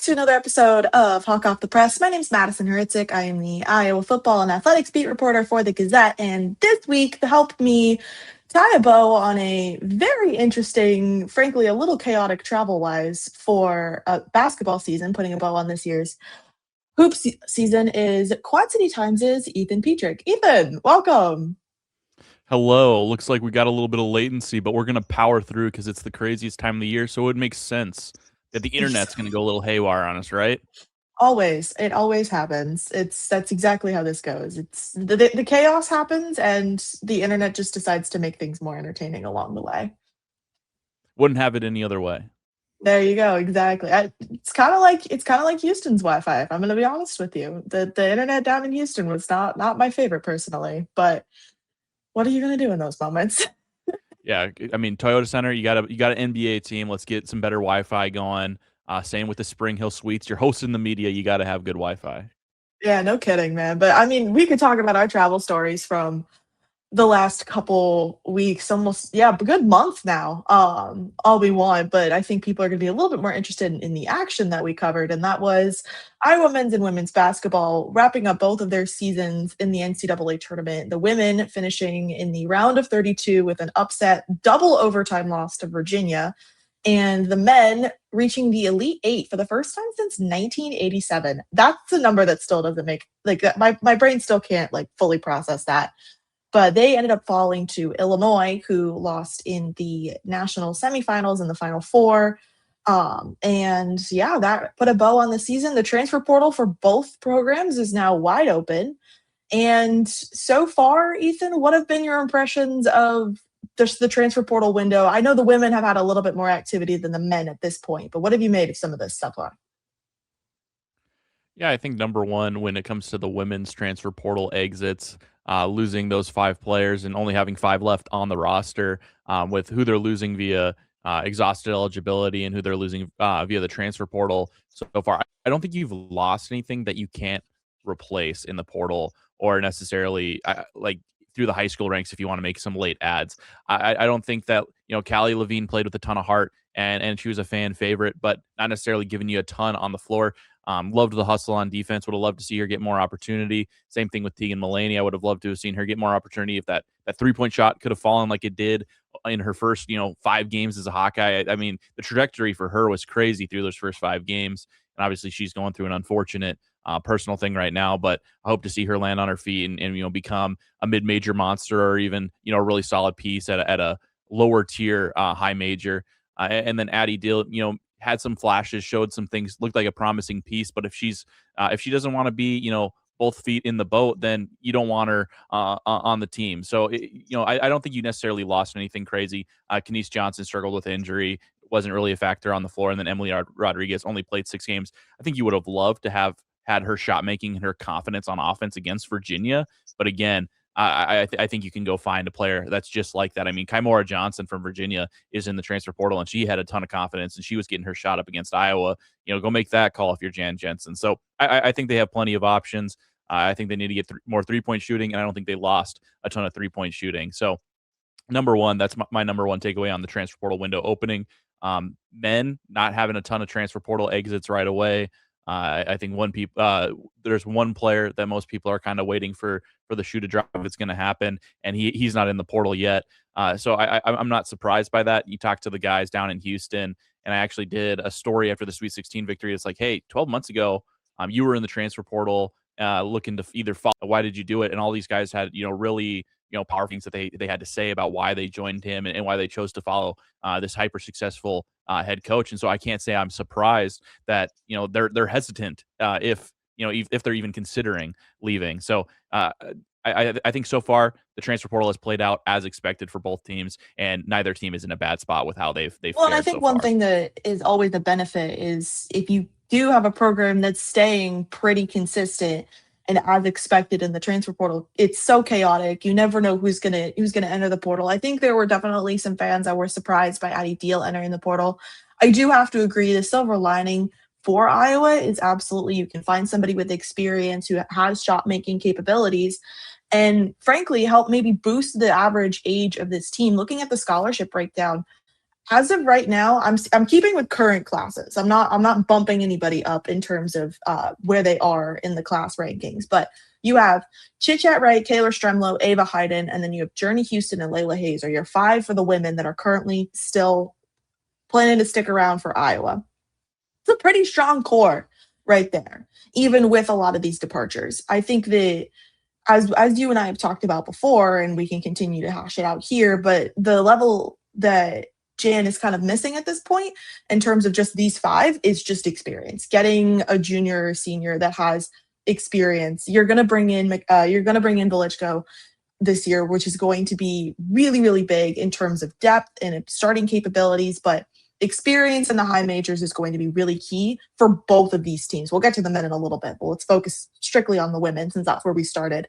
to another episode of Hawk Off the Press. My name is Madison Hricik. I am the Iowa football and athletics beat reporter for the Gazette. And this week, to help me tie a bow on a very interesting, frankly, a little chaotic travel-wise for a basketball season, putting a bow on this year's hoops season, is Quad City Times' Ethan Petrik. Ethan, welcome. Hello. Looks like we got a little bit of latency, but we're going to power through because it's the craziest time of the year. So it makes sense that the internet's going to go a little haywire on us, right? Always. It always happens. That's exactly how this goes. It's the chaos happens and the internet just decides to make things more entertaining along the way. Wouldn't have it any other way. There you go. Exactly. It's kind of like Houston's Wi-Fi. If I'm going to be honest with you, the internet down in Houston was not my favorite personally, but what are you going to do in those moments? Yeah, I mean Toyota Center, you got an NBA team. Let's get some better Wi-Fi going. Same with the Spring Hill Suites. You're hosting the media. You got to have good Wi-Fi. Yeah, no kidding, man. But I mean, we could talk about our travel stories from the last couple weeks, almost, yeah, a good month now, all we want. But I think people are going to be a little bit more interested in the action that we covered. And that was Iowa men's and women's basketball wrapping up both of their seasons in the NCAA tournament. The women finishing in the round of 32 with an upset double overtime loss to Virginia. And the men reaching the Elite Eight for the first time since 1987. That's a number that still doesn't make, like, that. My brain still can't like fully process that. But they ended up falling to Illinois, who lost in the national semifinals and the Final Four. And yeah, that put a bow on the season. The transfer portal for both programs is now wide open. And so far, Ethan, what have been your impressions of just the transfer portal window? I know the women have had a little bit more activity than the men at this point, but what have you made of some of this stuff? Yeah, I think number one, when it comes to the women's transfer portal exits, losing those 5 players and only having 5 left on the roster, with who they're losing via exhausted eligibility and who they're losing via the transfer portal so far. I don't think you've lost anything that you can't replace in the portal or necessarily like through the high school ranks if you want to make some late ads. I don't think that, Callie Levine played with a ton of heart and she was a fan favorite, but not necessarily giving you a ton on the floor. Loved the hustle on defense. Would have loved to see her get more opportunity. Same thing with Tegan Mullaney. I would have loved to have seen her get more opportunity if that 3-point shot could have fallen like it did in her first, 5 games as a Hawkeye. I mean, the trajectory for her was crazy through those first 5 games. And obviously she's going through an unfortunate personal thing right now, but I hope to see her land on her feet and become a mid-major monster or even, a really solid piece at a lower tier high major. And then Addie Dill, had some flashes, showed some things, looked like a promising piece. But if she doesn't want to be, both feet in the boat, then you don't want her on the team. So, I don't think you necessarily lost anything crazy. Kenise Johnson struggled with injury, wasn't really a factor on the floor. And then Emily Rodriguez only played 6 games. I think you would have loved to have had her shot making and her confidence on offense against Virginia. But again, I think you can go find a player that's just like that. I mean, Kymora Johnson from Virginia is in the transfer portal, and she had a ton of confidence, and she was getting her shot up against Iowa. Go make that call if you're Jan Jensen. So I think they have plenty of options. I think they need to get more 3-point shooting, and I don't think they lost a ton of 3-point shooting. So number one, that's my number one takeaway on the transfer portal window opening. Men not having a ton of transfer portal exits right away. I think there's one player that most people are kind of waiting for the shoe to drop if it's going to happen, and he's not in the portal yet. So I'm not surprised by that. You talk to the guys down in Houston, and I actually did a story after the Sweet 16 victory. It's like, hey, 12 months ago, you were in the transfer portal looking to either follow. Why did you do it? And all these guys had really powerful things that they had to say about why they joined him and why they chose to follow this hyper successful head coach. And so I can't say I'm surprised that they're hesitant if they're even considering leaving. So I think so far the transfer portal has played out as expected for both teams, and neither team is in a bad spot with how they've Well, and I fared think so one far. thing that is always a benefit is if you do have a program that's staying pretty consistent and as expected in the transfer portal, it's so chaotic. You never know who's gonna enter the portal. I think there were definitely some fans that were surprised by Addie Deal entering the portal. I do have to agree, the silver lining for Iowa is absolutely you can find somebody with experience who has shot making capabilities and frankly help maybe boost the average age of this team. Looking at the scholarship breakdown, As of right now, I'm keeping with current classes. I'm not bumping anybody up in terms of where they are in the class rankings. But you have Chit Chat Wright, Taylor Stremlow, Ava Hayden, and then you have Journey Houston and Layla Hayes are your five for the women that are currently still planning to stick around for Iowa. It's a pretty strong core right there, even with a lot of these departures. I think that as you and I have talked about before, and we can continue to hash it out here, but the level that Jan is kind of missing at this point in terms of just these five is just experience. Getting a junior or senior that has experience. You're gonna bring in Velichko this year, which is going to be really, really big in terms of depth and starting capabilities, but experience in the high majors is going to be really key for both of these teams. We'll get to the men in a little bit, but let's focus strictly on the women since that's where we started.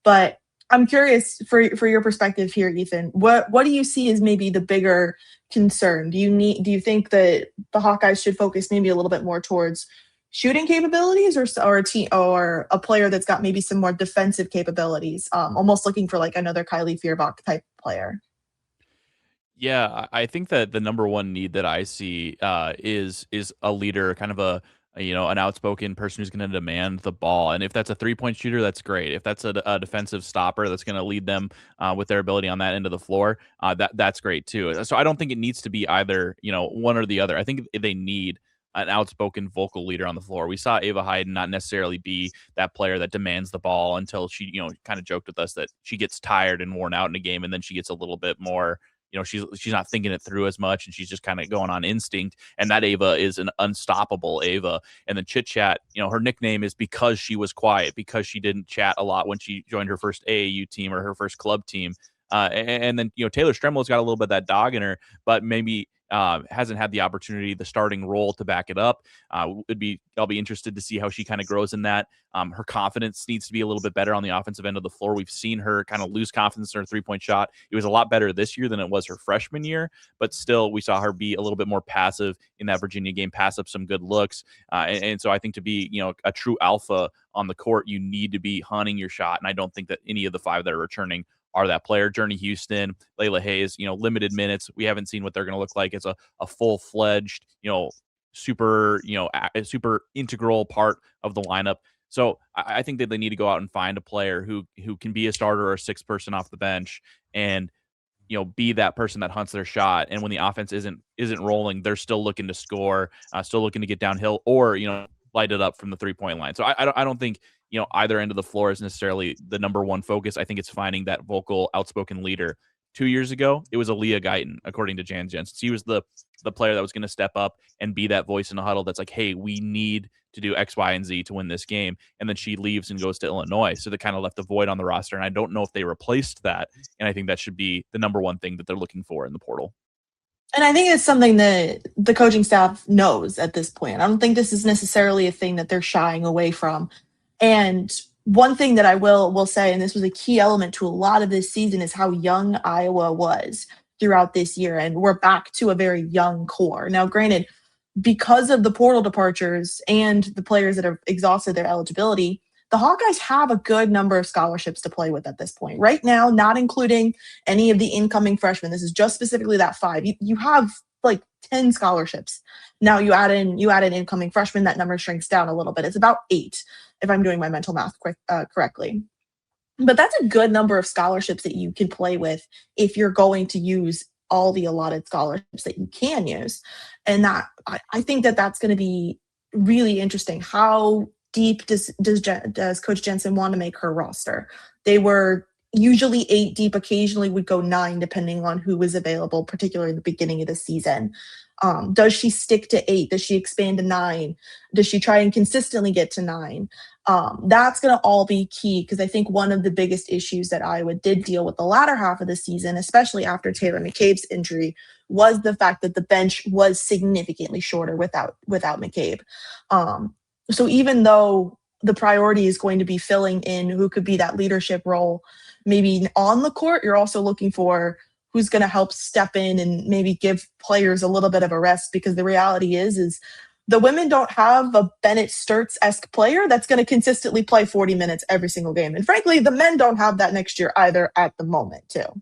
But I'm curious for your perspective here, Ethan. What do you see as maybe the bigger concern? Do you think that the Hawkeyes should focus maybe a little bit more towards shooting capabilities, or a team or a player that's got maybe some more defensive capabilities, almost looking for like another Kylie Fierbach type player? Yeah, I think that the number one need that I see is a leader, kind of an outspoken person who's going to demand the ball. And if that's a 3-point shooter, that's great. If that's a defensive stopper that's going to lead them with their ability on that end of the floor, that's great too. So I don't think it needs to be either one or the other. I think they need an outspoken vocal leader on the floor. We saw Ava Hayden not necessarily be that player that demands the ball until she, kind of joked with us that she gets tired and worn out in a game, and then she gets a little bit more, she's not thinking it through as much, and she's just kind of going on instinct. And that Ava is an unstoppable Ava. And then Chit Chat, her nickname is because she was quiet, because she didn't chat a lot when she joined her first AAU team or her first club team. And then Taylor Stremlow's got a little bit of that dog in her, but maybe hasn't had the opportunity, the starting role to back it up. I'll be interested to see how she kind of grows in that. Her confidence needs to be a little bit better on the offensive end of the floor. We've seen her kind of lose confidence in her 3-point shot. It was a lot better this year than it was her freshman year, but still we saw her be a little bit more passive in that Virginia game, pass up some good looks. And so I think to be, a true alpha on the court, you need to be hunting your shot. And I don't think that any of the five that are returning are that player. Journey Houston, Layla Hayes, limited minutes. We haven't seen what they're going to look like as a full-fledged, super, a super integral part of the lineup. So I think that they need to go out and find a player who can be a starter or a sixth person off the bench and be that person that hunts their shot. And when the offense isn't rolling, they're still looking to score, still looking to get downhill, or light it up from the 3-point line. So I don't think either end of the floor is necessarily the number one focus. I think it's finding that vocal, outspoken leader. 2 years ago, it was Aaliyah Guyton, according to Jan Jensen. He was the player that was going to step up and be that voice in the huddle that's like, hey, we need to do X, Y, and Z to win this game. And then she leaves and goes to Illinois. So they kind of left a void on the roster. And I don't know if they replaced that. And I think that should be the number one thing that they're looking for in the portal. And I think it's something that the coaching staff knows at this point. I don't think this is necessarily a thing that they're shying away from. And one thing that I will say, and this was a key element to a lot of this season, is how young Iowa was throughout this year. And we're back to a very young core. Now, granted, because of the portal departures and the players that have exhausted their eligibility, the Hawkeyes have a good number of scholarships to play with at this point. Right now, not including any of the incoming freshmen. This is just specifically that five. You have like 10 scholarships. Now you add in incoming freshmen, that number shrinks down a little bit. It's about 8, if I'm doing my mental math correctly. But that's a good number of scholarships that you can play with if you're going to use all the allotted scholarships that you can use. And that I think that that's going to be really interesting. How deep does Coach Jensen want to make her roster? They were usually 8 deep, occasionally would go 9 depending on who was available, particularly in the beginning of the season. Does she stick to 8? Does she expand to 9? Does she try and consistently get to 9? That's going to all be key, because I think one of the biggest issues that Iowa did deal with the latter half of the season, especially after Taylor McCabe's injury, was the fact that the bench was significantly shorter without McCabe. So even though the priority is going to be filling in who could be that leadership role, maybe on the court, you're also looking for who's going to help step in and maybe give players a little bit of a rest, because the reality is the women don't have a Bennett Sturts-esque player that's going to consistently play 40 minutes every single game. And frankly, the men don't have that next year either at the moment, too.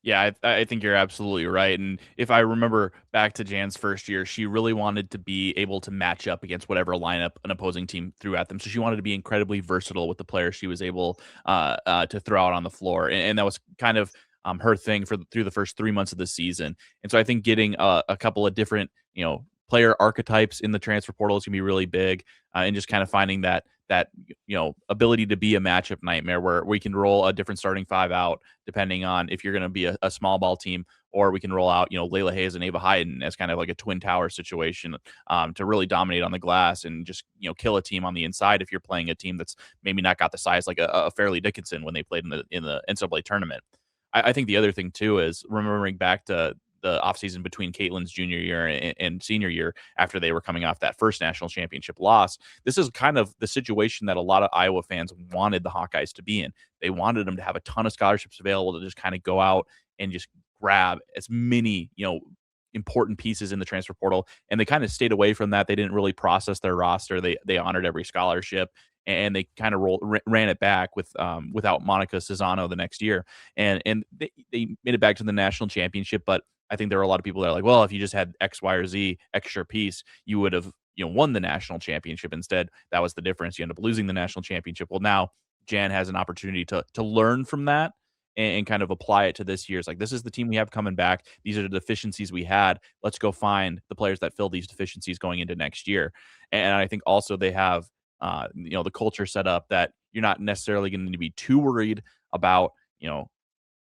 Yeah, I think you're absolutely right. And if I remember back to Jan's first year, she really wanted to be able to match up against whatever lineup an opposing team threw at them. So she wanted to be incredibly versatile with the players she was able to throw out on the floor, and that was kind of her thing through the first 3 months of the season. And so I think getting a couple of different player archetypes in the transfer portal is gonna be really big, and just kind of finding that ability to be a matchup nightmare where we can roll a different starting five out depending on if you're going to be a small ball team, or we can roll out, Layla Hayes and Ava Hayden as kind of like a twin tower situation, to really dominate on the glass and just, kill a team on the inside if you're playing a team that's maybe not got the size like a Fairleigh Dickinson when they played in the NCAA tournament. I think the other thing too is remembering back to the offseason between Caitlin's junior year and senior year after they were coming off that first national championship loss. This is kind of the situation that a lot of Iowa fans wanted the Hawkeyes to be in. They wanted them to have a ton of scholarships available to just kind of go out and just grab as many, important pieces in the transfer portal. And they kind of stayed away from that. They didn't really process their roster. They honored every scholarship, and they kind of ran it back without Monica Cesano the next year. And they made it back to the national championship, but I think there are a lot of people that are like, well, if you just had X, Y, or Z extra piece, you would have, won the national championship instead. That was the difference. You end up losing the national championship. Well, now Jan has an opportunity to learn from that and kind of apply it to this year's. Like, this is the team we have coming back. These are the deficiencies we had. Let's go find the players that fill these deficiencies going into next year. And I think also they have, the culture set up that you're not necessarily going to be too worried about,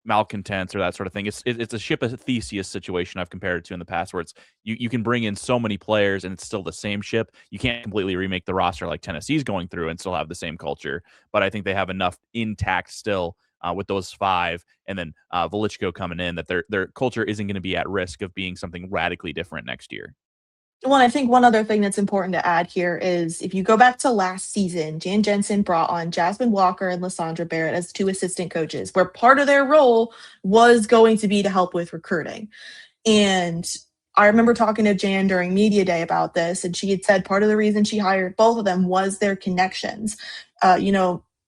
malcontents or that sort of thing. It's a ship of Theseus situation I've compared it to in the past, where it's you can bring in so many players and it's still the same ship. You can't completely remake the roster like Tennessee's going through and still have the same culture, but I think they have enough intact still, with those five, and then Velichko coming in, that their culture isn't going to be at risk of being something radically different next year. Well, I think one other thing that's important to add here is if you go back to last season, Jan Jensen brought on Jasmine Walker and Lysandra Barrett as two assistant coaches, where part of their role was going to be to help with recruiting. And I remember talking to Jan during media day about this, and she had said part of the reason she hired both of them was their connections.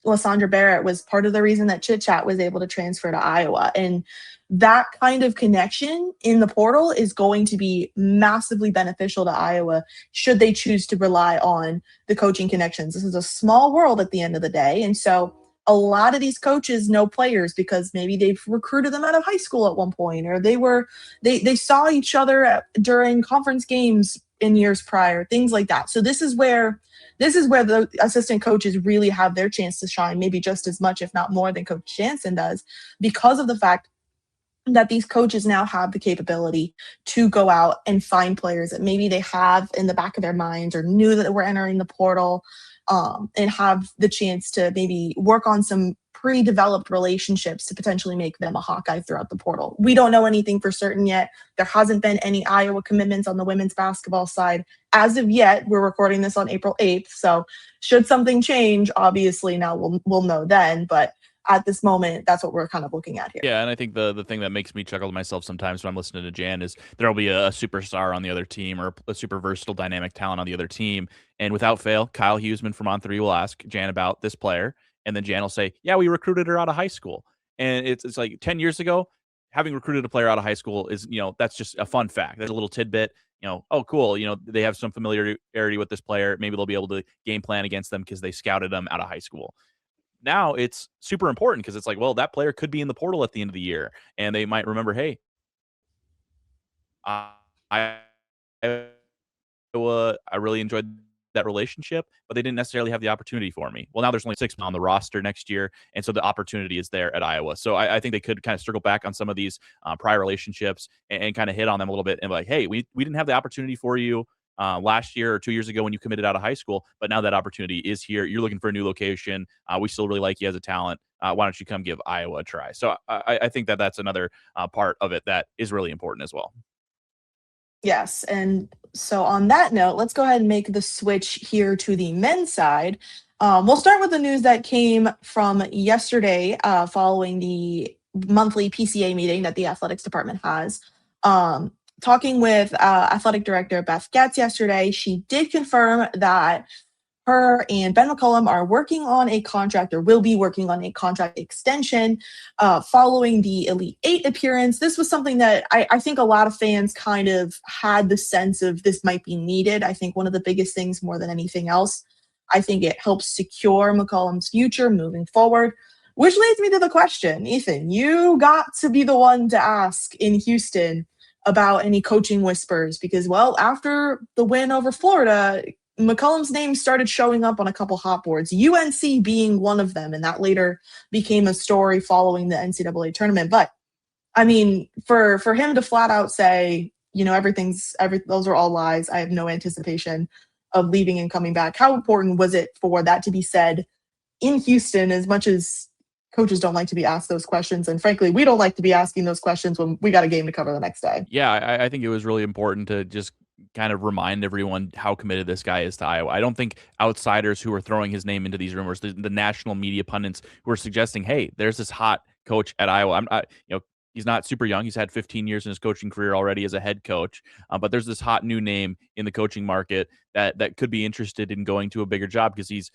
Lysandra Barrett was part of the reason that Chit Chat was able to transfer to Iowa. And that kind of connection in the portal is going to be massively beneficial to Iowa should they choose to rely on the coaching connections. This is a small world at the end of the day. And so a lot of these coaches know players because maybe they've recruited them out of high school at one point, or they saw each other during conference games in years prior, things like that. So this is where the assistant coaches really have their chance to shine, maybe just as much, if not more, than Coach Jansen does, because of the fact that these coaches now have the capability to go out and find players that maybe they have in the back of their minds or knew that were entering the portal, and have the chance to maybe work on some pre-developed relationships to potentially make them a Hawkeye throughout the portal. We don't know anything for certain yet. There hasn't been any Iowa commitments on the women's basketball side as of yet. We're recording this on April 8th, so should something change, obviously now we'll know then, but at this moment, that's what we're kind of looking at here. Yeah, and I think the thing that makes me chuckle to myself sometimes when I'm listening to Jan is there'll be a superstar on the other team or a super versatile dynamic talent on the other team, and without fail, Kyle Huseman from On3 will ask Jan about this player, and then Jan will say, "Yeah, we recruited her out of high school." And it's like 10 years ago, having recruited a player out of high school is, that's just a fun fact. That's a little tidbit. Oh, cool. They have some familiarity with this player. Maybe they'll be able to game plan against them because they scouted them out of high school. Now it's super important because it's like, well, that player could be in the portal at the end of the year, and they might remember, hey, I I really enjoyed that relationship, but they didn't necessarily have the opportunity for me. Well, now there's only 6 on the roster next year, and so the opportunity is there at Iowa. So I think they could kind of circle back on some of these prior relationships and kind of hit on them a little bit and be like, hey, we didn't have the opportunity for you last year or 2 years ago when you committed out of high school, but now that opportunity is here. You're looking for a new location. We still really like you as a talent. Why don't you come give Iowa a try? So I think that that's another part of it that is really important as well. Yes. And so, on that note, let's go ahead and make the switch here to the men's side. We'll start with the news that came from yesterday following the monthly PCA meeting that the athletics department has. Talking with athletic director Beth Getz yesterday, she did confirm that her and Ben McCollum are working on a contract, or will be working on a contract extension following the Elite Eight appearance. This was something that I think a lot of fans kind of had the sense of this might be needed. I think one of the biggest things, more than anything else, I think it helps secure McCollum's future moving forward. Which leads me to the question, Ethan, you got to be the one to ask in Houston about any coaching whispers because, well, after the win over Florida, McCollum's name started showing up on a couple hot boards, UNC being one of them, and that later became a story following the NCAA tournament. But I mean, for him to flat out say, those are all lies. I have no anticipation of leaving and coming back. How important was it for that to be said in Houston? As much as coaches don't like to be asked those questions, and frankly, we don't like to be asking those questions when we got a game to cover the next day. Yeah, I think it was really important to just kind of remind everyone how committed this guy is to Iowa. I don't think outsiders who are throwing his name into these rumors, the national media pundits who are suggesting, "Hey, there's this hot coach at Iowa." He's not super young. He's had 15 years in his coaching career already as a head coach, but there's this hot new name in the coaching market that could be interested in going to a bigger job because he's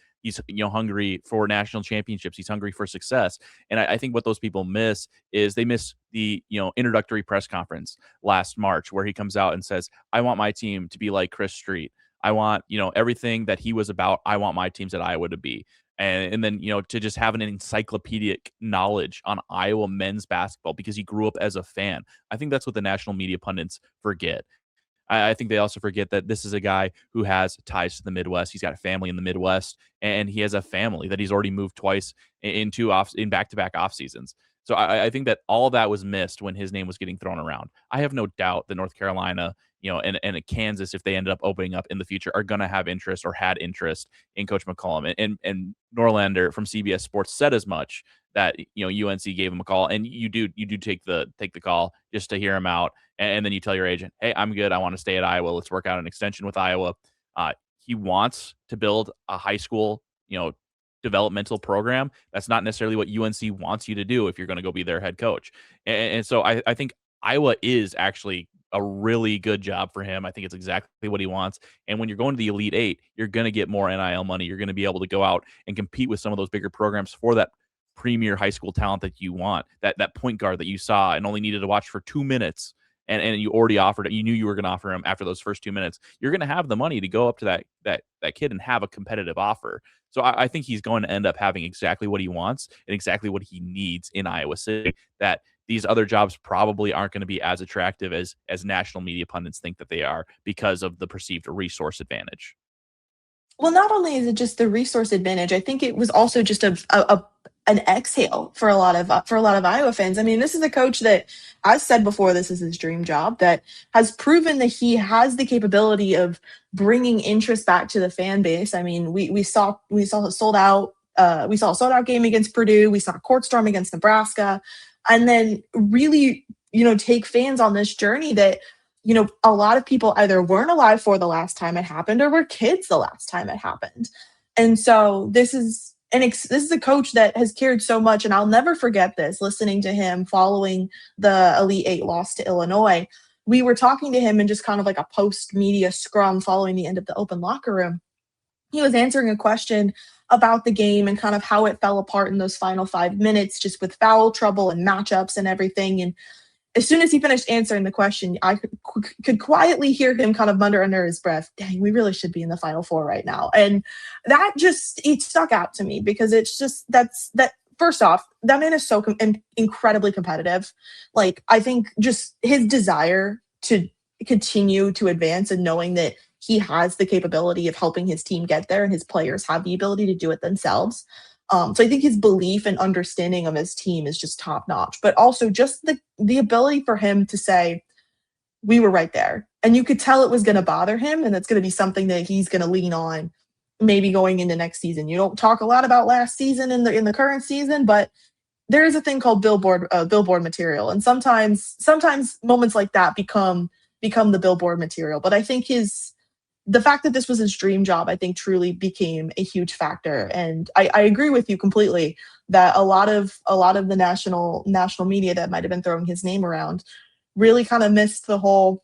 hungry for national championships. He's hungry for success, and I think what those people miss is they miss the introductory press conference last March where he comes out and says, "I want my team to be like Chris Street. I want everything that he was about. I want my teams at Iowa to be." And then to just have an encyclopedic knowledge on Iowa men's basketball because he grew up as a fan. I think that's what the national media pundits forget. I think they also forget that this is a guy who has ties to the Midwest. He's got a family in the Midwest, and he has a family that he's already moved twice in back-to-back off seasons. So I think that all that was missed when his name was getting thrown around. I have no doubt that North Carolina, and Kansas, if they ended up opening up in the future, are going to have interest or had interest in Coach McCollum. And Norlander from CBS Sports said as much that UNC gave him a call, and you do take the call just to hear him out, and then you tell your agent, "Hey, I'm good. I want to stay at Iowa. Let's work out an extension with Iowa." He wants to build a high school, developmental program. That's not necessarily what UNC wants you to do if you're going to go be their head coach. And so I think Iowa is actually a really good job for him. I think it's exactly what he wants. And when you're going to the Elite Eight, you're going to get more NIL money. You're going to be able to go out and compete with some of those bigger programs for that premier high school talent that you want, that point guard that you saw and only needed to watch for 2 minutes. And you already offered it. You knew you were going to offer him after those first 2 minutes. You're going to have the money to go up to that kid and have a competitive offer. So I think he's going to end up having exactly what he wants and exactly what he needs in Iowa City. That these other jobs probably aren't going to be as attractive as national media pundits think that they are because of the perceived resource advantage. Well, not only is it just the resource advantage, I think it was also just an exhale for a lot of Iowa fans. I mean, this is a coach that, as said before, this is his dream job, that has proven that he has the capability of bringing interest back to the fan base. I mean, we saw a sold out game against Purdue. We saw a court storm against Nebraska, and then really take fans on this journey that a lot of people either weren't alive for the last time it happened or were kids the last time it happened. And so this is a coach that has cared so much. And I'll never forget this, listening to him following the Elite Eight loss to Illinois. We were talking to him in just kind of like a post-media scrum following the end of the open locker room. He was answering a question about the game and kind of how it fell apart in those final 5 minutes, just with foul trouble and matchups and everything. And as soon as he finished answering the question, I could quietly hear him kind of mutter under his breath, "Dang, we really should be in the Final Four right now." And that it stuck out to me because it's just that first off, that man is so incredibly competitive. Like, I think just his desire to continue to advance and knowing that he has the capability of helping his team get there and his players have the ability to do it themselves. So I think his belief and understanding of his team is just top notch, but also just the ability for him to say, "We were right there." And you could tell it was going to bother him, and it's going to be something that he's going to lean on maybe going into next season. You don't talk a lot about last season in the current season, but there is a thing called billboard material. And sometimes moments like that become the billboard material. But I think the fact that this was his dream job, I think, truly became a huge factor. And I agree with you completely that a lot of the national media that might have been throwing his name around really kind of missed the whole,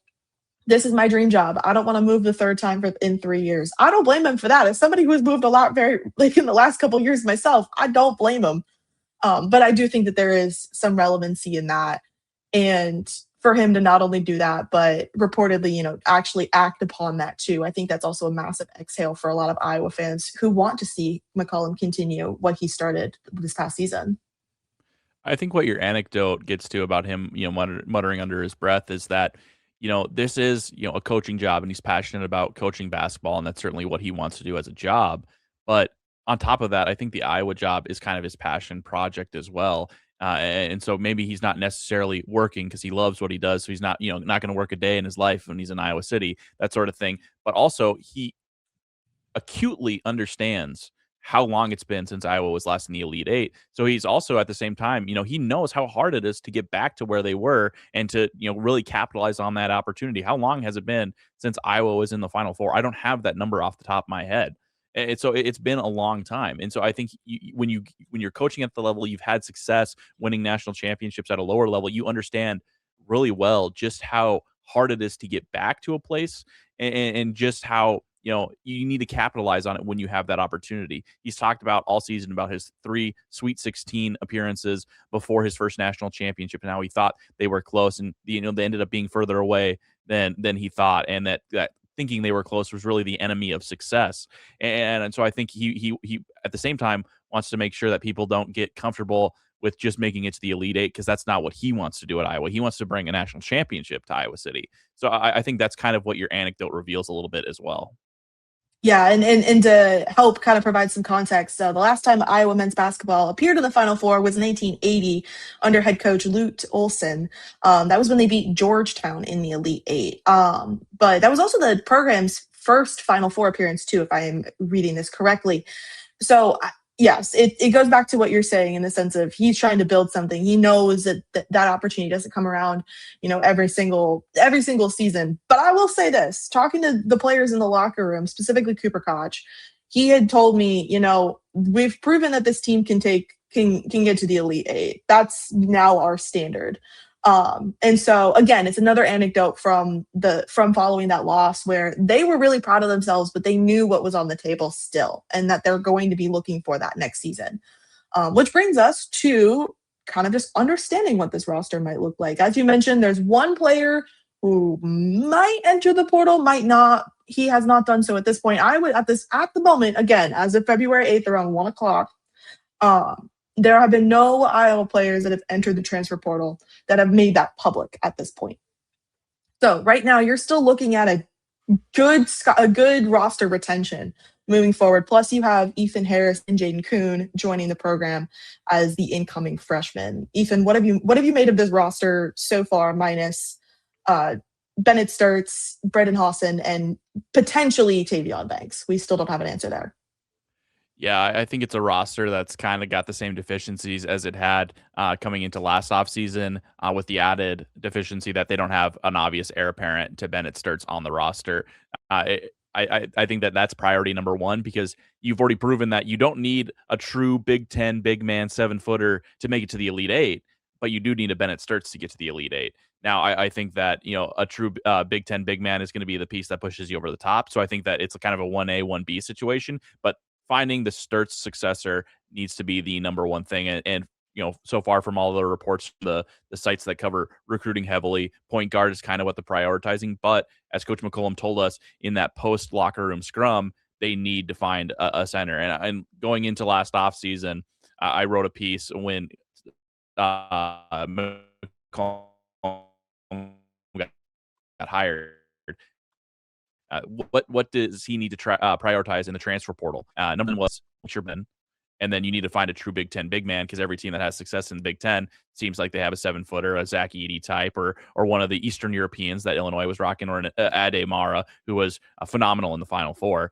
This is my dream job. I don't want to move the third time in 3 years. I don't blame him for that. As somebody who has moved a lot, very like in the last couple of years myself, I don't blame him. But I do think that there is some relevancy in that, and for him to not only do that, but reportedly, actually act upon that too. I think that's also a massive exhale for a lot of Iowa fans who want to see McCollum continue what he started this past season. I think what your anecdote gets to about him, muttering under his breath is that, this is, a coaching job and he's passionate about coaching basketball. And that's certainly what he wants to do as a job. But on top of that, I think the Iowa job is kind of his passion project as well. And so maybe he's not necessarily working because he loves what he does. So he's not, not going to work a day in his life when he's in Iowa City, that sort of thing. But also, he acutely understands how long it's been since Iowa was last in the Elite Eight. So he's also at the same time, he knows how hard it is to get back to where they were and to, really capitalize on that opportunity. How long has it been since Iowa was in the Final Four? I don't have that number off the top of my head. And so it's been a long time. And so I think when you're coaching at the level you've had success winning national championships at a lower level, you understand really well just how hard it is to get back to a place and just how you need to capitalize on it when you have that opportunity. He's talked about all season about his 3 Sweet 16 appearances before his first national championship and how he thought they were close, and they ended up being further away than he thought, and that thinking they were close was really the enemy of success. And so I think he at the same time wants to make sure that people don't get comfortable with just making it to the Elite Eight, because that's not what he wants to do at Iowa. He wants to bring a national championship to Iowa City. So I think that's kind of what your anecdote reveals a little bit as well. Yeah, and to help kind of provide some context, the last time Iowa men's basketball appeared in the Final Four was in 1980 under head coach Lute Olson. That was when they beat Georgetown in the Elite Eight. But that was also the program's first Final Four appearance too, if I am reading this correctly. So yes, it goes back to what you're saying in the sense of he's trying to build something. He knows that opportunity doesn't come around, every single season. But I will say this: talking to the players in the locker room, specifically Cooper Koch, he had told me, we've proven that this team can get to the Elite Eight. That's now our standard. And so again, it's another anecdote from following that loss where they were really proud of themselves, but they knew what was on the table still, and that they're going to be looking for that next season. Which brings us to kind of just understanding what this roster might look like. As you mentioned, there's one player who might enter the portal, might not. He has not done so at this point. I would at the moment, again, as of February 8th around 1 o'clock, there have been no Iowa players that have entered the transfer portal that have made that public at this point. So right now, you're still looking at a good roster retention moving forward. Plus, you have Ethan Harris and Jaden Kuhn joining the program as the incoming freshmen. Ethan, what have you made of this roster so far, minus Bennett Sturts, Braden Hawson, and potentially Tavion Banks? We still don't have an answer there. Yeah, I think it's a roster that's kind of got the same deficiencies as it had coming into last offseason, with the added deficiency that they don't have an obvious heir apparent to Bennett Sturts on the roster. I think that's priority number one, because you've already proven that you don't need a true Big Ten big man 7-footer to make it to the Elite Eight, but you do need a Bennett Sturts to get to the Elite Eight. Now, I think that a true Big Ten big man is going to be the piece that pushes you over the top. So I think that it's kind of a 1A, 1B situation, but finding the Sturts successor needs to be the number one thing. And so far from all the reports, the sites that cover recruiting heavily, point guard is kind of what they're prioritizing. But as Coach McCollum told us in that post locker room scrum, they need to find a center. And going into last offseason, I wrote a piece when McCollum got hired. What does he need to prioritize in the transfer portal? Number one was Sherman, and then you need to find a true Big Ten big man, because every team that has success in the Big Ten seems like they have a 7-footer, a Zach Edey type, or one of the Eastern Europeans that Illinois was rocking, or an Ade Mara, who was phenomenal in the Final Four.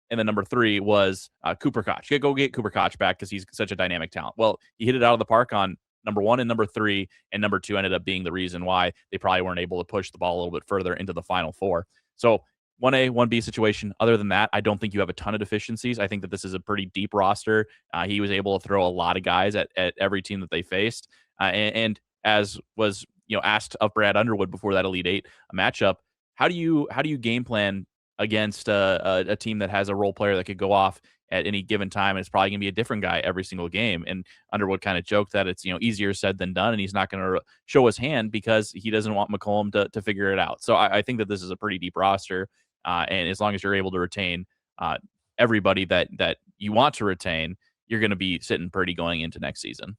And then number 3 was Cooper Koch. Go get Cooper Koch back, because he's such a dynamic talent. Well, he hit it out of the park on number 1 and number 3, and number 2 ended up being the reason why they probably weren't able to push the ball a little bit further into the Final Four. So 1A, 1B situation. Other than that, I don't think you have a ton of deficiencies. I think that this is a pretty deep roster. He was able to throw a lot of guys at every team that they faced. And as was asked of Brad Underwood before that Elite Eight matchup, how do you game plan against a team that has a role player that could go off at any given time, and it's probably going to be a different guy every single game. And Underwood kind of joked that it's easier said than done, and he's not going to show his hand because he doesn't want McCollum to figure it out. So I think that this is a pretty deep roster, and as long as you're able to retain uh, everybody that you want to retain, you're going to be sitting pretty going into next season.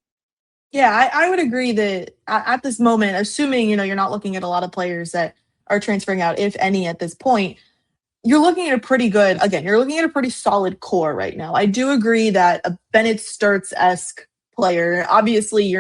Yeah, I would agree that at this moment, assuming you're not looking at a lot of players that are transferring out, if any, at this point, you're looking at a pretty good. Again, you're looking at a pretty solid core right now. I do agree that a Bennett Sturts-esque player, obviously,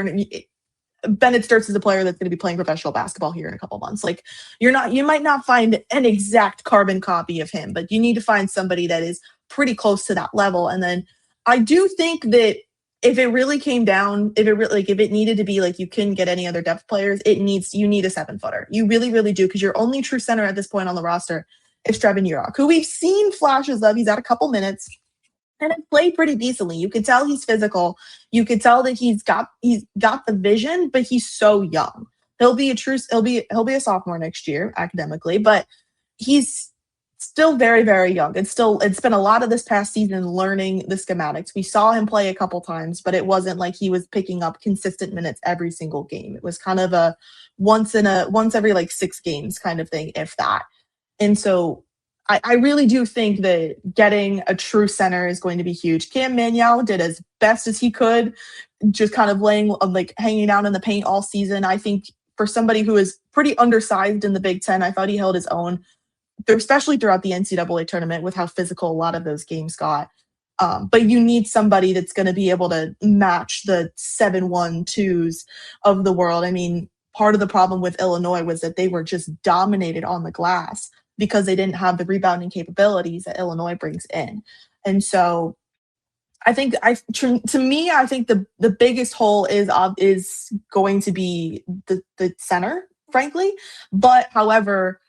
Bennett Sturts is a player that's going to be playing professional basketball here in a couple months. Like you might not find an exact carbon copy of him, but you need to find somebody that is pretty close to that level. And then I do think that if it really came down, if it needed to be like you couldn't get any other depth players, you need a 7-footer. You really, really do, because your only true center at this point on the roster is Trevin Urok, who we've seen flashes of. He's had a couple minutes and it played pretty decently. You could tell he's physical. You could tell that he's got the vision, but he's so young. He'll be a sophomore next year academically, but he's still very, very young. It's been a lot of this past season learning the schematics. We saw him play a couple times, but it wasn't like he was picking up consistent minutes every single game. It was kind of a once every like 6 games kind of thing, if that. And so I really do think that getting a true center is going to be huge. Cam Manuel did as best as he could, just kind of hanging out in the paint all season. I think for somebody who is pretty undersized in the Big Ten, I thought he held his own, especially throughout the NCAA tournament with how physical a lot of those games got. But you need somebody that's going to be able to match the 7-1-2s of the world. I mean, part of the problem with Illinois was that they were just dominated on the glass because they didn't have the rebounding capabilities that Illinois brings in. And so I think to me, I think the biggest hole is going to be the center, frankly. But however,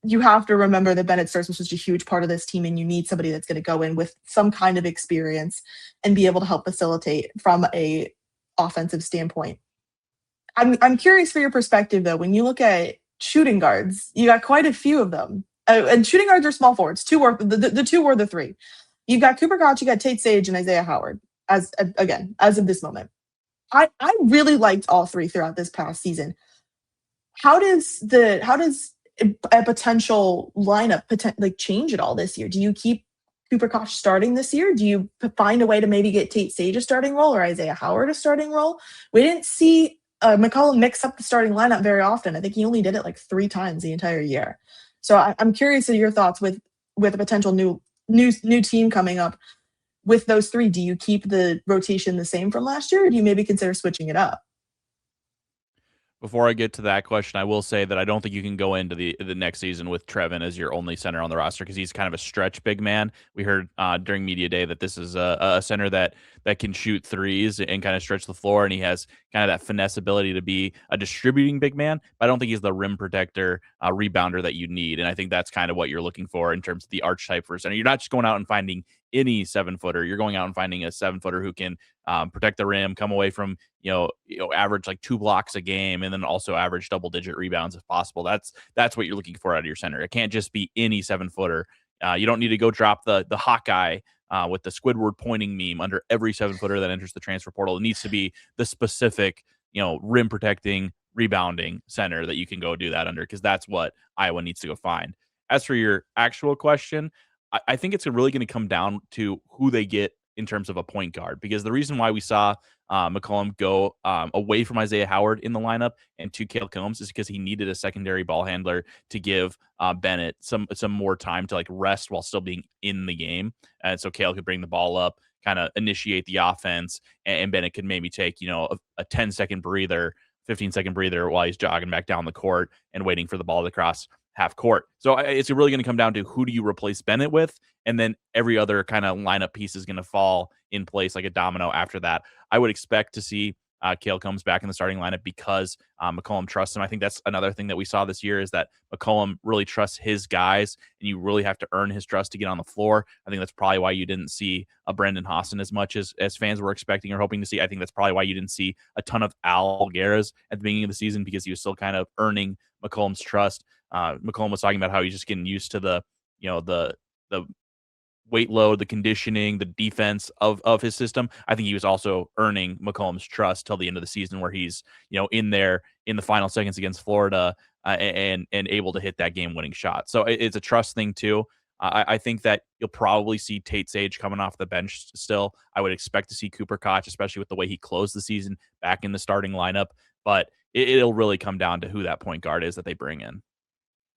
you have to remember that Bennett Sturts was such a huge part of this team, and you need somebody that's going to go in with some kind of experience and be able to help facilitate from a offensive standpoint. I'm curious for your perspective, though. When you look at shooting guards, you got quite a few of them. And shooting guards are small forwards. The two were the 3. You've got Cooper Koch, you got Tate Sage, and Isaiah Howard, as of this moment. I really liked all 3 throughout this past season. How does a potential lineup change at all this year? Do you keep Cooper Koch starting this year? Do you find a way to maybe get Tate Sage a starting role or Isaiah Howard a starting role? We didn't see McCollum mix up the starting lineup very often. I think he only did it like 3 times the entire year. So I'm curious of your thoughts with a potential new team coming up. With those 3, do you keep the rotation the same from last year, or do you maybe consider switching it up? Before I get to that question, I will say that I don't think you can go into the next season with Trevin as your only center on the roster because he's kind of a stretch big man. We heard during media day that this is a center that can shoot threes and kind of stretch the floor, and he has kind of that finesse ability to be a distributing big man. But I don't think he's the rim protector, rebounder that you need, and I think that's kind of what you're looking for in terms of the archetype for a center. You're not just going out and finding any 7-footer. You're going out and finding a 7-footer who can protect the rim, come away from average like 2 blocks a game, and then also average double-digit rebounds if possible. That's what you're looking for out of your center. It can't just be any 7-footer. You don't need to go drop the Hawkeye with the Squidward pointing meme under every 7-footer that enters the transfer portal. It needs to be the specific rim protecting, rebounding center that you can go do that under, because that's what Iowa needs to go find. As for your actual question, I think it's really going to come down to who they get in terms of a point guard, because the reason why we saw McCollum go away from Isaiah Howard in the lineup and to Cale Combs is because he needed a secondary ball handler to give Bennett some more time to rest while still being in the game. And so Cale could bring the ball up, kind of initiate the offense, and Bennett could maybe take, a 10-second breather, 15-second breather while he's jogging back down the court and waiting for the ball to cross half court. So it's really going to come down to who do you replace Bennett with, and then every other kind of lineup piece is going to fall in place like a domino after that. I would expect to see Cale comes back in the starting lineup because McCollum trusts him. I think that's another thing that we saw this year is that McCollum really trusts his guys, and you really have to earn his trust to get on the floor. I think that's probably why you didn't see a Brendan Hassan as much as fans were expecting or hoping to see. I think that's probably why you didn't see a ton of Al Guerras at the beginning of the season, because he was still kind of earning McCollum's trust. McCollum was talking about how he's just getting used to the weight load, the conditioning, the defense of his system. I think he was also earning McCollum's trust till the end of the season, where he's in there in the final seconds against Florida and able to hit that game winning shot. So it's a trust thing too. I think that you'll probably see Tate Sage coming off the bench still. I would expect to see Cooper Koch, especially with the way he closed the season, back in the starting lineup. But it'll really come down to who that point guard is that they bring in.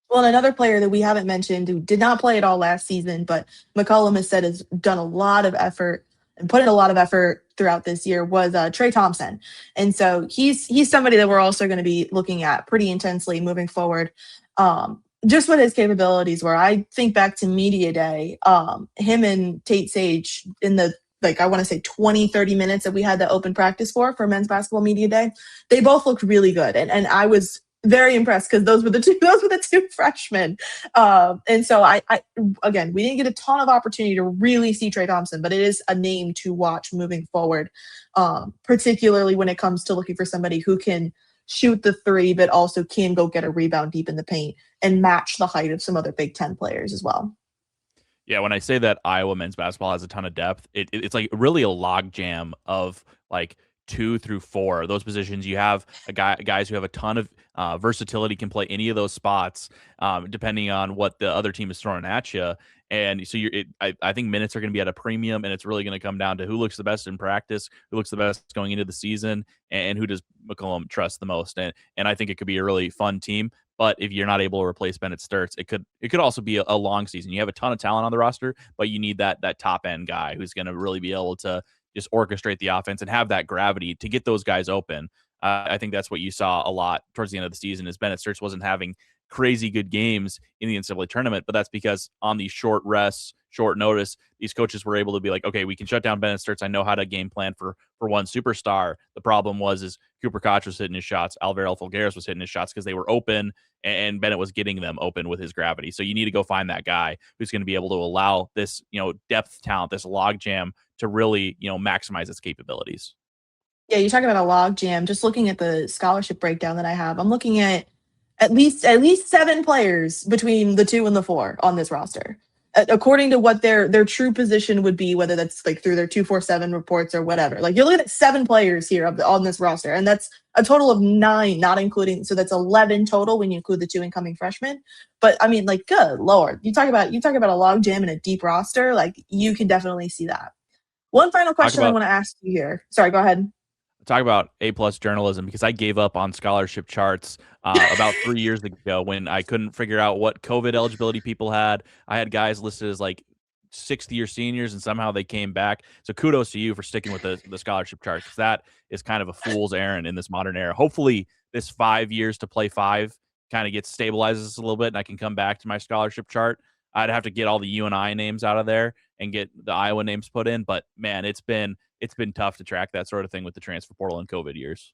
Well, and another player that we haven't mentioned who did not play at all last season, but McCollum has said has done a lot of effort and put in a lot of effort throughout this year was Trey Thompson. And so he's somebody that we're also going to be looking at pretty intensely moving forward. Just what his capabilities were. I think back to media day, him and Tate Sage in the, I want to say 20, 30 minutes that we had the open practice for men's basketball media day, they both looked really good. And I was very impressed because those were the two freshmen. And so I again, we didn't get a ton of opportunity to really see Trey Thompson, but it is a name to watch moving forward, particularly when it comes to looking for somebody who can shoot the three, but also can go get a rebound deep in the paint and match the height of some other Big Ten players as well. Yeah, when I say that Iowa men's basketball has a ton of depth, it's like really a log jam of like 2 through 4. Those positions, you have guys who have a ton of versatility, can play any of those spots depending on what the other team is throwing at you. And so I think minutes are going to be at a premium, and it's really going to come down to who looks the best in practice, who looks the best going into the season, and who does McCollum trust the most. And I think it could be a really fun team. But if you're not able to replace Bennett Sturts, it could also be a long season. You have a ton of talent on the roster, but you need that top end guy who's going to really be able to just orchestrate the offense and have that gravity to get those guys open. I think that's what you saw a lot towards the end of the season is Bennett Sturts wasn't having crazy good games in the NCAA tournament, but that's because on these short rests, short notice, these coaches were able to be like, okay, we can shut down Bennett Sturts. I know how to game plan for one superstar. The problem is Cooper Koch was hitting his shots. Alvaro Fulgares was hitting his shots because they were open, and Bennett was getting them open with his gravity. So you need to go find that guy who's going to be able to allow this, depth talent, this log jam to really, maximize its capabilities. Yeah, you're talking about a log jam. Just looking at the scholarship breakdown that I have, I'm looking at least 7 players between the 2 and the 4 on this roster, according to what their true position would be, whether that's like through their 247 reports or whatever. Like you're looking at 7 players here on this roster, and that's a total of 9, not including. So that's 11 total when you include the 2 incoming freshmen. But I mean, like, good Lord, you talk about a log jam and a deep roster. Like you can definitely see that. One final question I want to ask you here. Sorry, go ahead. Talk about A+ journalism, because I gave up on scholarship charts about 3 years ago when I couldn't figure out what COVID eligibility people had. I had guys listed as like 60-year seniors, and somehow they came back. So kudos to you for sticking with the scholarship chart, because that is kind of a fool's errand in this modern era. Hopefully this 5 years to play 5 kind of gets stabilizes a little bit, and I can come back to my scholarship chart. I'd have to get all the UNI names out of there and get the Iowa names put in. But man, it's been tough to track that sort of thing with the transfer portal and COVID years.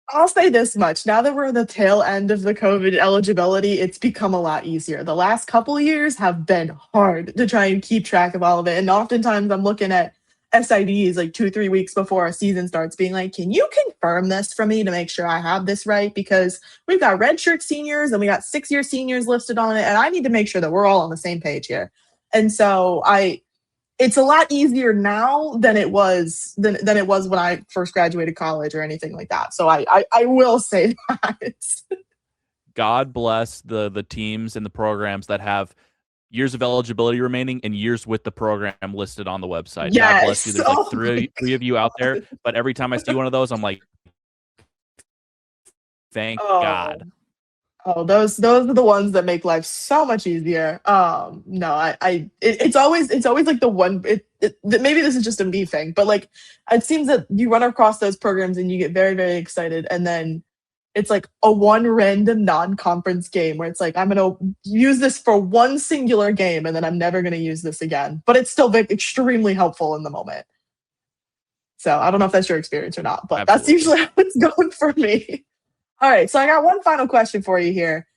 I'll say this much. Now that we're in the tail end of the COVID eligibility, it's become a lot easier. The last couple of years have been hard to try and keep track of all of it. And oftentimes I'm looking at SIDs like 2-3 weeks before a season starts being like, can you confirm this for me to make sure I have this right? Because we've got redshirt seniors and we got 6-year seniors listed on it. And I need to make sure that we're all on the same page here. And so it's a lot easier now than it was when I first graduated college or anything like that. So I will say that. God bless the teams and the programs that have years of eligibility remaining and years with the program listed on the website. Yes. God bless you. There's like three of you out there, but every time I see one of those, I'm like, thank God. Oh, those are the ones that make life so much easier. No, it's always like the one. Maybe this is just a me thing, but like it seems that you run across those programs and you get very, very excited, and then it's like a one random non-conference game where it's like I'm gonna use this for one singular game, and then I'm never gonna use this again. But it's still extremely helpful in the moment. So I don't know if that's your experience or not, but that's Absolutely. usually how it's going for me. All right, so I got one final question for you here.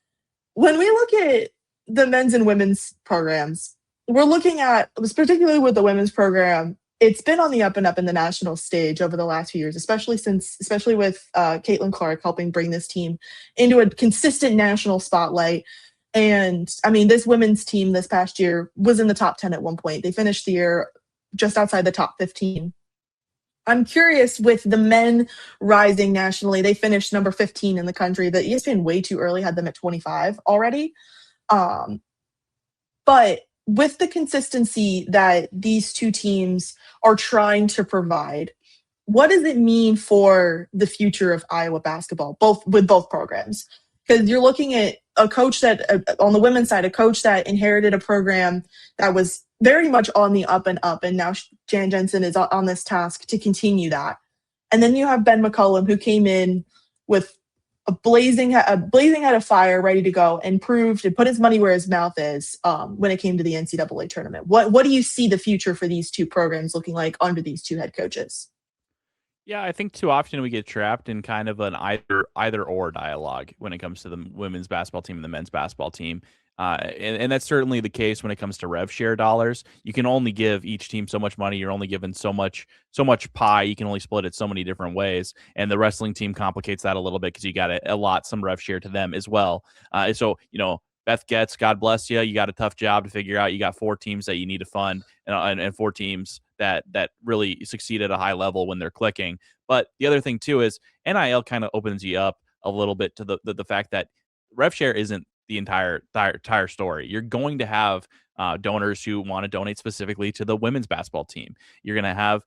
When we look at the men's and women's programs, we're looking at, particularly with the women's program, it's been on the up and up in the national stage over the last few years, especially with Caitlin Clark helping bring this team into a consistent national spotlight. And I mean, this women's team this past year was in the top 10 at one point. They finished the year just outside the top 15. I'm curious with the men rising nationally, they finished number 15 in the country. The ESPN way too early had them at 25 already. Um, but with the consistency that these two teams are trying to provide, what does it mean for the future of Iowa basketball, both programs? Because you're looking at a coach that, on the women's side, a coach that inherited a program that was very much on the up and up, and now Jan Jensen is on this task to continue that. And then you have Ben McCullum, who came in with a blazing head of fire, ready to go, and proved and put his money where his mouth is when it came to the NCAA tournament. What do you see the future for these two programs looking like under these two head coaches? Yeah, I think too often we get trapped in kind of an either or dialogue when it comes to the women's basketball team and the men's basketball team. And that's certainly the case when it comes to rev share dollars. You can only give each team so much money. You're only given so much pie. You can only split it so many different ways. And the wrestling team complicates that a little bit because you got to allot some rev share to them as well. So, Beth Getz, God bless you. You got a tough job to figure out. You got 4 teams that you need to fund and 4 teams that really succeed at a high level when they're clicking. But the other thing too is NIL kind of opens you up a little bit to the fact that rev share isn't the entire story. You're going to have donors who want to donate specifically to the women's basketball team. You're going to have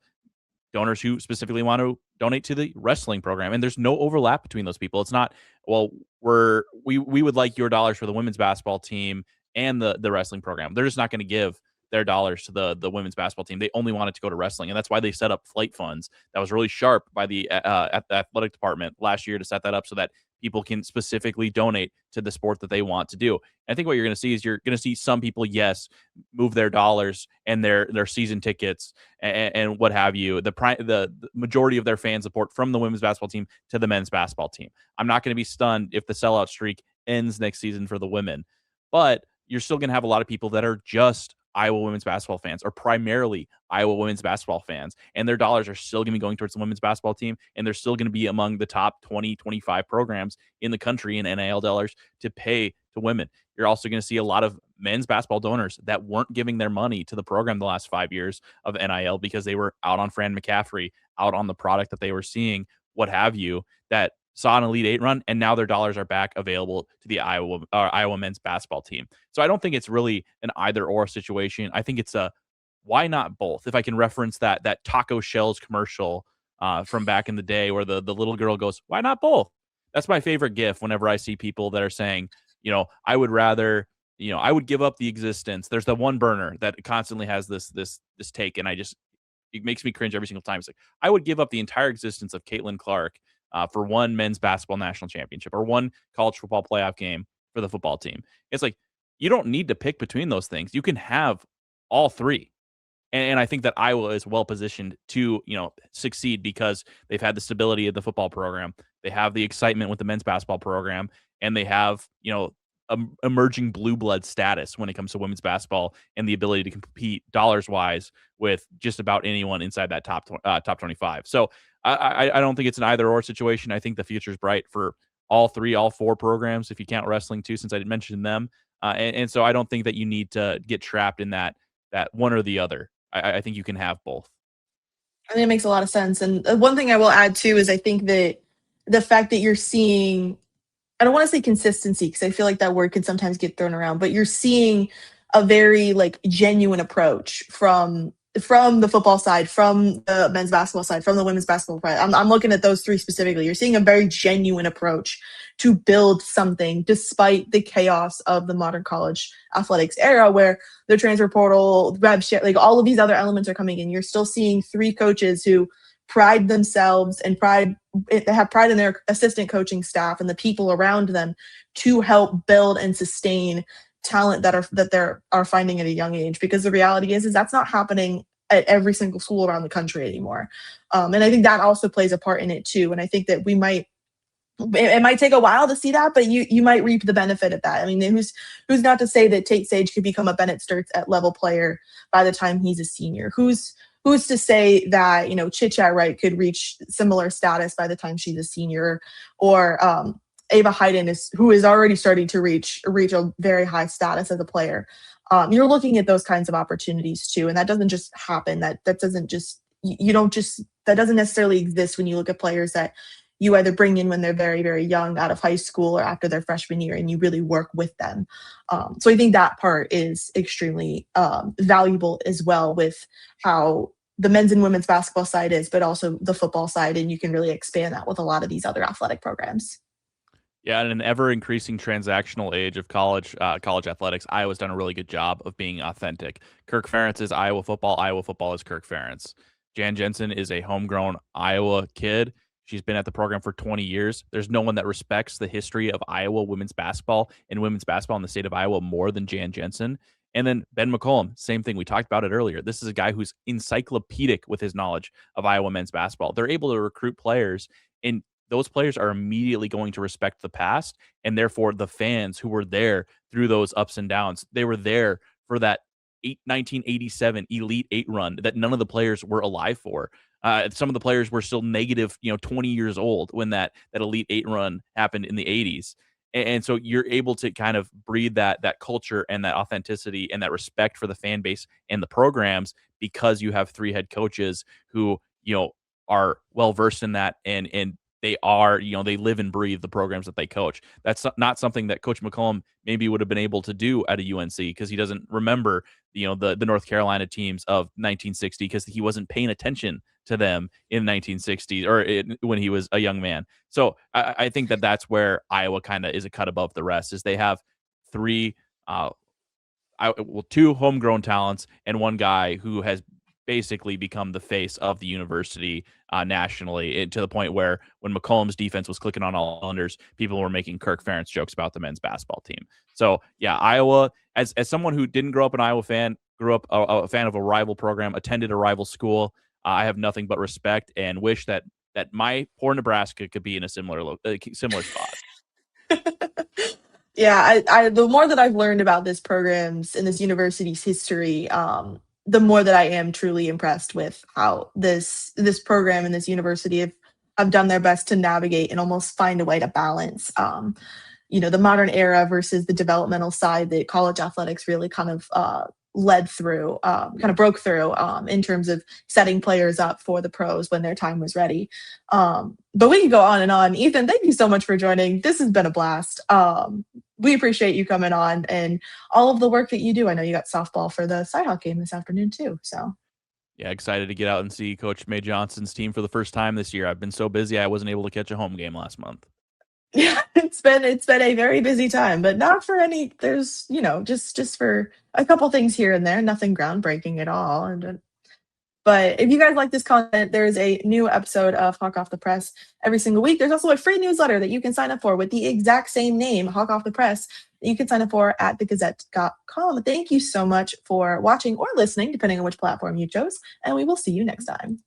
donors who specifically want to donate to the wrestling program, and there's no overlap between those people. It's not, well, we would like your dollars for the women's basketball team and the wrestling program. They're just not going to give their dollars to the women's basketball team. They only want it to go to wrestling, and that's why they set up flight funds. That was really sharp by the athletic department last year to set that up so that people can specifically donate to the sport that they want to do. And I think what you're going to see is you're going to see some people, yes, move their dollars and their season tickets and what have you, the majority of their fan support from the women's basketball team to the men's basketball team. I'm not going to be stunned if the sellout streak ends next season for the women, but you're still going to have a lot of people that are just Iowa women's basketball fans or primarily Iowa women's basketball fans, and their dollars are still going to be going towards the women's basketball team, and they're still going to be among the top 20, 25 programs in the country in NIL dollars to pay to women. You're also going to see a lot of men's basketball donors that weren't giving their money to the program the last 5 years of NIL because they were out on Fran McCaffrey, out on the product that they were seeing, what have you, that saw an Elite Eight run, and now their dollars are back available to the Iowa men's basketball team. So I don't think it's really an either or situation. I think it's a why not both? If I can reference that Taco Shells commercial from back in the day where the little girl goes, why not both? That's my favorite GIF whenever I see people that are saying, I would rather, I would give up the existence. There's the one burner that constantly has this take, and it makes me cringe every single time. It's like, I would give up the entire existence of Caitlin Clark for one men's basketball national championship or one college football playoff game for the football team. It's like, you don't need to pick between those things. You can have all three. And I think that Iowa is well positioned to, succeed because they've had the stability of the football program. They have the excitement with the men's basketball program, and they have, emerging blue blood status when it comes to women's basketball and the ability to compete dollars wise with just about anyone inside that top 25. So I don't think it's an either or situation. I think the future is bright for all 4 programs, if you count wrestling too, since I didn't mention them. And so I don't think that you need to get trapped in that one or the other. I think you can have both. I think it makes a lot of sense. And one thing I will add too is I think that the fact that you're seeing, I don't want to say consistency because I feel like that word could sometimes get thrown around, but you're seeing a very genuine approach from the football side, from the men's basketball side, from the women's basketball side. I'm looking at those 3 specifically. You're seeing a very genuine approach to build something despite the chaos of the modern college athletics era where the transfer portal, web share, all of these other elements are coming in. You're still seeing 3 coaches who pride themselves and they have pride in their assistant coaching staff and the people around them to help build and sustain talent that they are finding at a young age, because the reality is that's not happening at every single school around the country anymore. And I think that also plays a part in it too. And I think that it might take a while to see that, but you might reap the benefit of that. I mean, who's not to say that Tate Sage could become a Bennett Sturts at level player by the time he's a senior? Who's to say that, Chit-Chat Wright could reach similar status by the time she's a senior, or Ava Hayden who is already starting to reach a very high status as a player. You're looking at those kinds of opportunities too, and that doesn't just happen. That doesn't necessarily exist when you look at players that you either bring in when they're very, very young out of high school or after their freshman year, and you really work with them. So I think that part is extremely valuable as well, with how the men's and women's basketball side is, but also the football side. And you can really expand that with a lot of these other athletic programs. Yeah, in an ever-increasing transactional age of college athletics, Iowa's done a really good job of being authentic. Kirk Ferentz is Iowa football is Kirk Ferentz. Jan Jensen is a homegrown Iowa kid. She's been at the program for 20 years. There's no one that respects the history of Iowa women's basketball in the state of Iowa more than Jan Jensen. And then Ben McCollum, same thing. We talked about it earlier. This is a guy who's encyclopedic with his knowledge of Iowa men's basketball. They're able to recruit players, and those players are immediately going to respect the past, and therefore the fans who were there through those ups and downs. They were there for that 1987 Elite Eight run that none of the players were alive for. Some of the players were still negative, 20 years old when that Elite Eight run happened in the 80s. And so you're able to kind of breed that culture and that authenticity and that respect for the fan base and the programs, because you have three head coaches who, are well versed in that, and they are, they live and breathe the programs that they coach. That's not something that Coach McCollum maybe would have been able to do at a UNC, because he doesn't remember, the North Carolina teams of 1960, because he wasn't paying attention to them in 1960s or when he was a young man. So I think that's where Iowa kind of is a cut above the rest, is they have two homegrown talents and one guy who has basically become the face of the university nationally, to the point where when McCollum's defense was clicking on all cylinders, people were making Kirk Ferentz jokes about the men's basketball team. So yeah, Iowa, as someone who didn't grow up an Iowa fan, grew up a fan of a rival program, attended a rival school, I have nothing but respect and wish that my poor Nebraska could be in a similar spot. Yeah, I the more that I've learned about this program's and this university's history, the more that I am truly impressed with how this program and this university have done their best to navigate and almost find a way to balance, the modern era versus the developmental side that college athletics really kind of led through, kind of broke through, in terms of setting players up for the pros when their time was ready. But we can go on and on. Ethan, thank you so much for joining. This has been a blast. We appreciate you coming on and all of the work that you do. I know you got softball for the Cyhawk game this afternoon too. So yeah, excited to get out and see Coach May Johnson's team for the first time this year. I've been so busy I wasn't able to catch a home game last month. yeah, it's been a very busy time, but not for any. There's just for a couple things here and there, nothing groundbreaking at all. But if you guys like this content, there's a new episode of Hawk Off the Press every single week. There's also a free newsletter that you can sign up for with the exact same name, Hawk Off the Press, that you can sign up for at thegazette.com. Thank you so much for watching or listening, depending on which platform you chose, and we will see you next time.